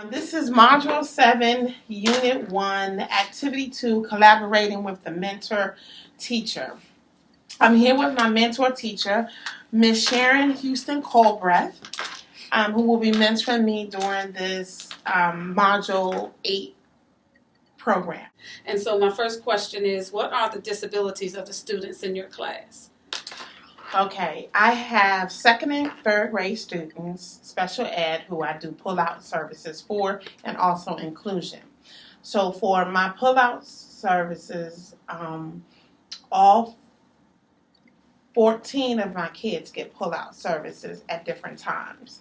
This is Module 7, Unit 1, Activity 2, Collaborating with the Mentor Teacher. I'm here with my mentor teacher, Ms. Sharon Houston Colbreth, who will be mentoring me during this Module 8 program. And so my first question is, what are the disabilities of the students in your class? Okay, I have second and third grade students, special ed, who I do pull-out services for, and also inclusion. So for my pull-out services, all 14 of my kids get pull-out services at different times.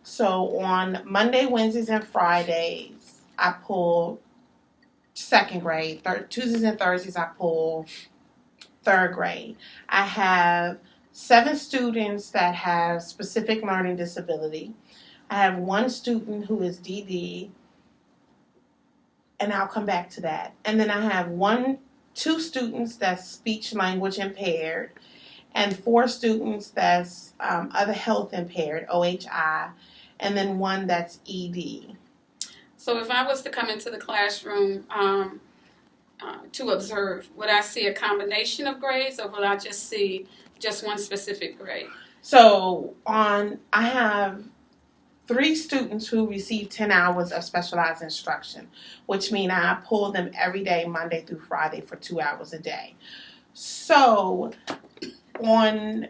So on Monday, Wednesdays, and Fridays, I pull second grade. Tuesdays and Thursdays, I pull third grade. I have 7 students that have specific learning disability. I have 1 student who is DD, and I'll come back to that. And then I have 2 students that's speech language impaired, and 4 students that's other health impaired, OHI, and then 1 that's ED. So if I was to come into the classroom to observe, would I see a combination of grades, or will I just see just one specific grade? So I have 3 students who receive 10 hours of specialized instruction, which means I pull them every day, Monday through Friday, for 2 hours a day. So on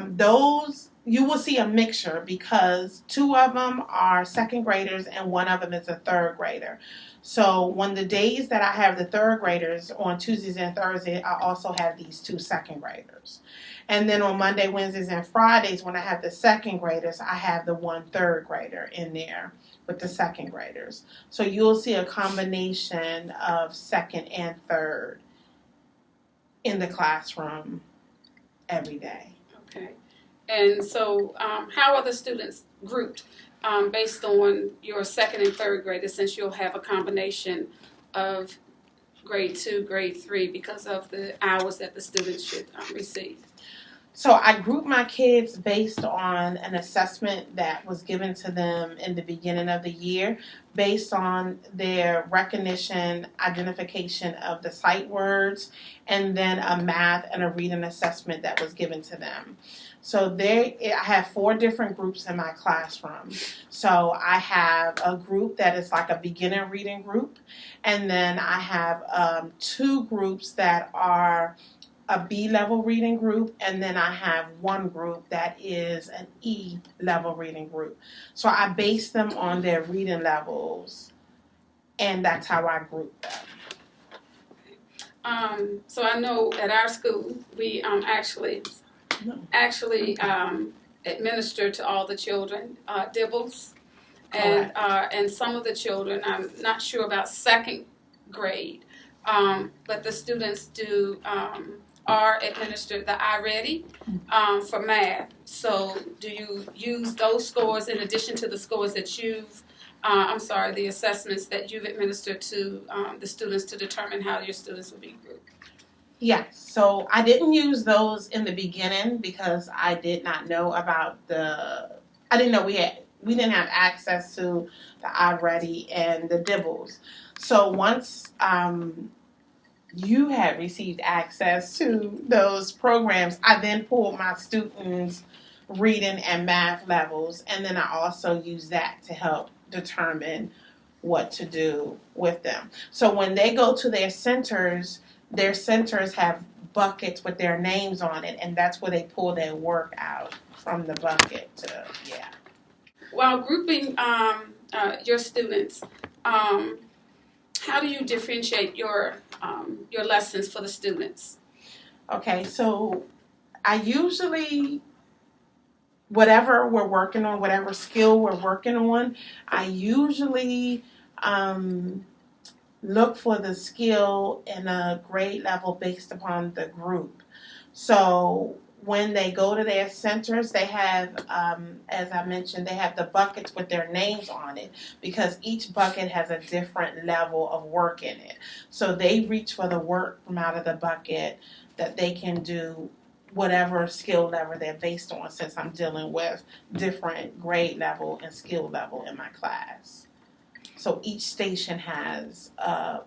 those, you will see a mixture because 2 of them are second graders and 1 of them is a third grader. So when the days that I have the third graders on Tuesdays and Thursdays, I also have these 2 second graders. And then on Monday, Wednesdays, and Fridays, when I have the second graders, I have the 1 third grader in there with the second graders. So you'll see a combination of second and third in the classroom every day. Okay. And so how are the students grouped based on your second and third graders, since you'll have a combination of grade 2, grade 3 because of the hours that the students should receive? So I group my kids based on an assessment that was given to them in the beginning of the year based on their recognition, identification of the sight words, and then a math and a reading assessment that was given to them. So I have 4 different groups in my classroom. So I have a group that is like a beginner reading group, and then I have 2 groups that are a B-level reading group, and then I have 1 group that is an E-level reading group. So I base them on their reading levels, and that's how I group them. So I know at our school we actually administer to all the children dibbles, and some of the children, I'm not sure about second grade, but the students are administered the iReady for math. So do you use those scores in addition to the scores that the assessments that you've administered to the students to determine how your students will be grouped? Yes, so I didn't use those in the beginning because I did not know about I didn't know we didn't have access to the iReady and the dibbles. So once you had received access to those programs, I then pulled my students' reading and math levels, and then I also use that to help determine what to do with them. So when they go to their centers have buckets with their names on it, and that's where they pull their work out from the bucket. While grouping your students, how do you differentiate your lessons for the students? Okay, so I usually, whatever we're working on, whatever skill we're working on, I usually look for the skill in a grade level based upon the group. So when they go to their centers, they have, as I mentioned, they have the buckets with their names on it because each bucket has a different level of work in it. So they reach for the work from out of the bucket that they can do whatever skill level they're based on, since I'm dealing with different grade level and skill level in my class. So each station has a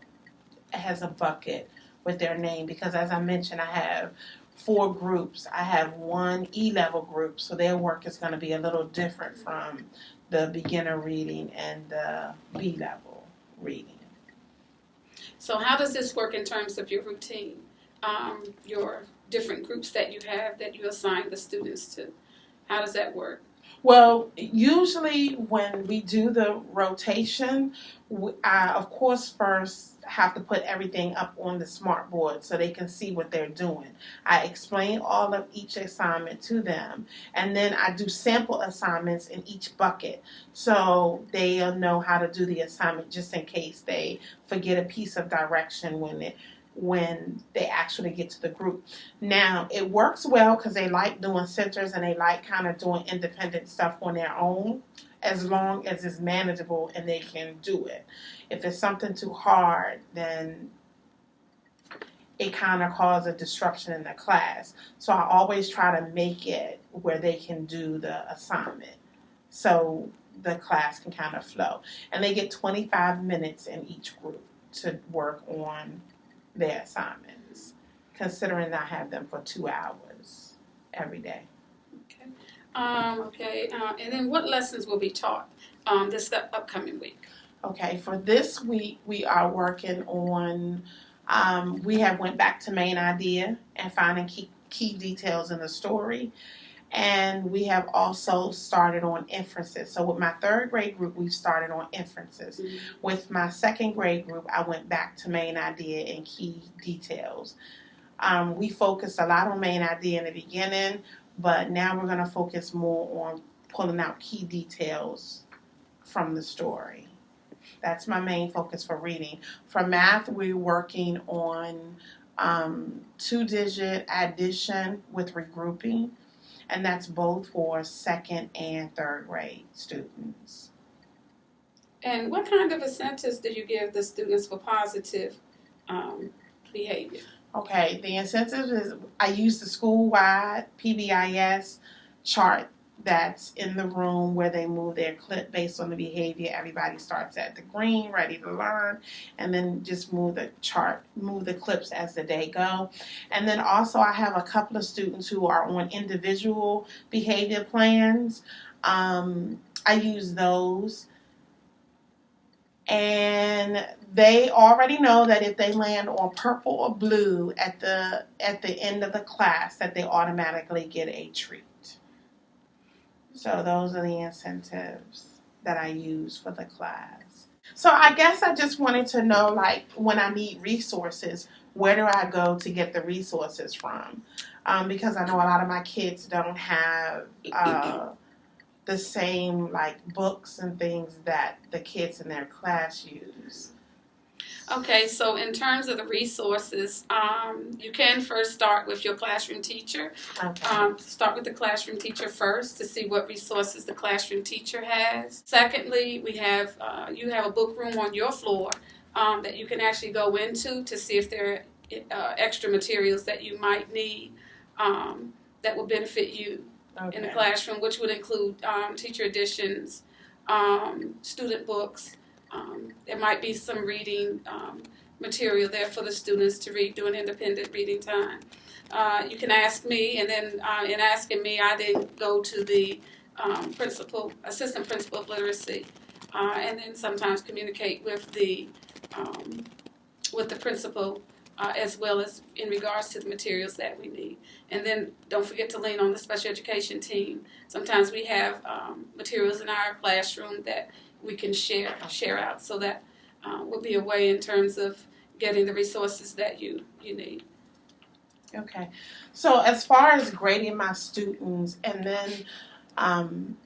bucket with their name, because as I mentioned, I have 4 groups. I have one E-level group, so their work is going to be a little different from the beginner reading and the B-level reading. So how does this work in terms of your routine, your different groups that you have that you assign the students to? How does that work? Well, usually when we do the rotation, I, of course, first have to put everything up on the smart board so they can see what they're doing. I explain all of each assignment to them, and then I do sample assignments in each bucket so they'll know how to do the assignment just in case they forget a piece of direction when they actually get to the group. Now, it works well because they like doing centers and they like kind of doing independent stuff on their own, as long as it's manageable and they can do it. If it's something too hard, then it kind of causes a disruption in the class. So I always try to make it where they can do the assignment so the class can kind of flow. And they get 25 minutes in each group to work on their assignments, considering I have them for 2 hours every day. Okay. And then what lessons will be taught this upcoming week? Okay, for this week we are working on, we have went back to main idea and finding key details in the story. And we have also started on inferences. So with my 3rd grade group, we've started on inferences. Mm-hmm. With my 2nd grade group, I went back to main idea and key details. We focused a lot on main idea in the beginning, but now we're going to focus more on pulling out key details from the story. That's my main focus for reading. For math, we're working on 2-digit addition with regrouping. And that's both for 2nd and 3rd grade students. And what kind of incentives do you give the students for positive behavior? Okay, the incentives is I use the school-wide PBIS chart that's in the room where they move their clip based on the behavior. Everybody starts at the green, ready to learn, and then just move the clips as the day go. And then also I have a couple of students who are on individual behavior plans. I use those. And they already know that if they land on purple or blue at the end of the class, that they automatically get a treat. So those are the incentives that I use for the class. So I guess I just wanted to know, like, when I need resources, where do I go to get the resources from? Because I know a lot of my kids don't have the same, like, books and things that the kids in their class use. Okay, so in terms of the resources, you can first start with your classroom teacher. Okay. Start with the classroom teacher first to see what resources the classroom teacher has. Secondly, we have you have a book room on your floor that you can actually go into to see if there are extra materials that you might need that will benefit you in the classroom, which would include teacher editions, student books. There might be some reading material there for the students to read during independent reading time. You can ask me, and then in asking me, I then go to the assistant principal of literacy, and then sometimes communicate with the principal as well as in regards to the materials that we need. And then don't forget to lean on the special education team. Sometimes we have materials in our classroom that we can share out, so that will be a way in terms of getting the resources that you need. Okay, so as far as grading my students, and then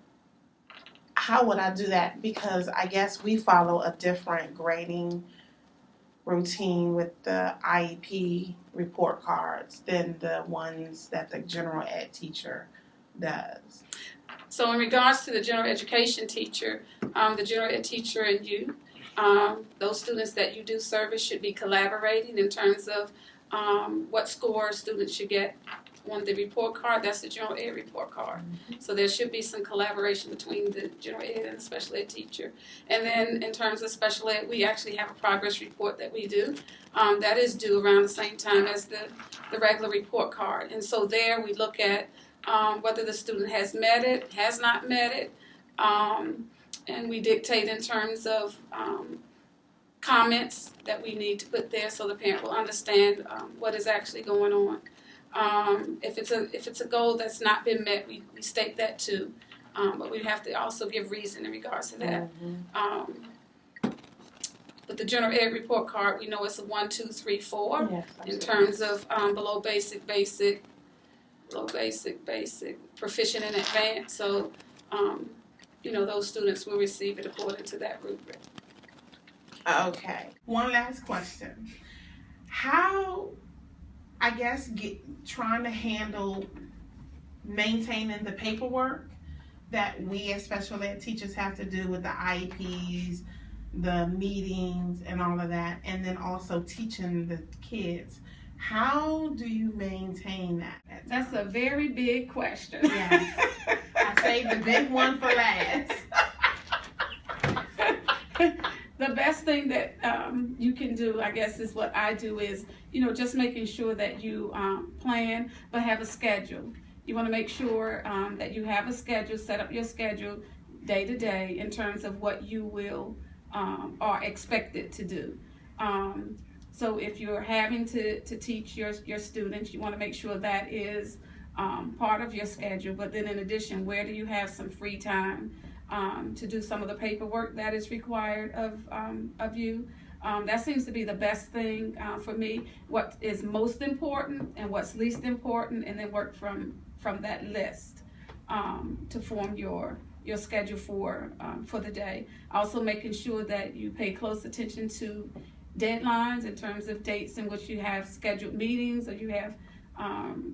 how would I do that? Because I guess we follow a different grading routine with the IEP report cards than the ones that the general ed teacher does. So in regards to the general education teacher, the general ed teacher and you, those students that you do service should be collaborating in terms of what score students should get on the report card, that's the general ed report card. So there should be some collaboration between the general ed and the special ed teacher. And then in terms of special ed, we actually have a progress report that we do. That is due around the same time as the regular report card. And so there we look at whether the student has met it, has not met it, and we dictate in terms of comments that we need to put there so the parent will understand what is actually going on. If it's a goal that's not been met, we state that too, but we have to also give reason in regards to that. But the general ed report card, we know it's a 1, 2, 3, 4 Yes, in terms of below basic, proficient, and advanced. So, those students will receive it according to that rubric. Okay. One last question. How, I guess, trying to handle maintaining the paperwork that we as special ed teachers have to do with the IEPs, the meetings, and all of that, and then also teaching the kids. How do you maintain that? That's a very big question. Yes. I saved the big one for last. The best thing that you can do, I guess, is what I do is, just making sure that you plan, but have a schedule. You want to make sure that you have a schedule, set up your schedule day to day in terms of what you will are expected to do. So if you're having to teach your students, you want to make sure that is part of your schedule. But then in addition, where do you have some free time to do some of the paperwork that is required of you? That seems to be the best thing for me. What is most important and what's least important, and then work from that list to form your schedule for the day. Also making sure that you pay close attention to deadlines in terms of dates in which you have scheduled meetings, or you have,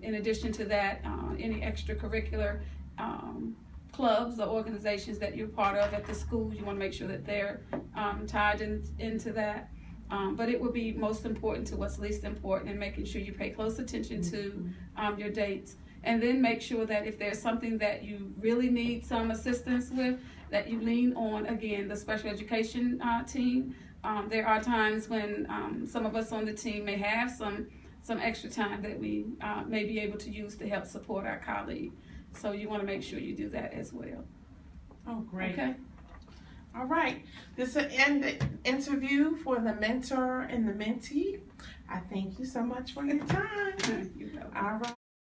in addition to that, any extracurricular clubs or organizations that you're part of at the school. You want to make sure that they're tied into that. But it would be most important to what's least important, and making sure you pay close attention to your dates. And then make sure that if there's something that you really need some assistance with, that you lean on, again, the special education team. There are times when some of us on the team may have some extra time that we may be able to use to help support our colleague. So you want to make sure you do that as well. Oh, great. Okay. All right. This will end the interview for the mentor and the mentee. I thank you so much for your time. You know. All right.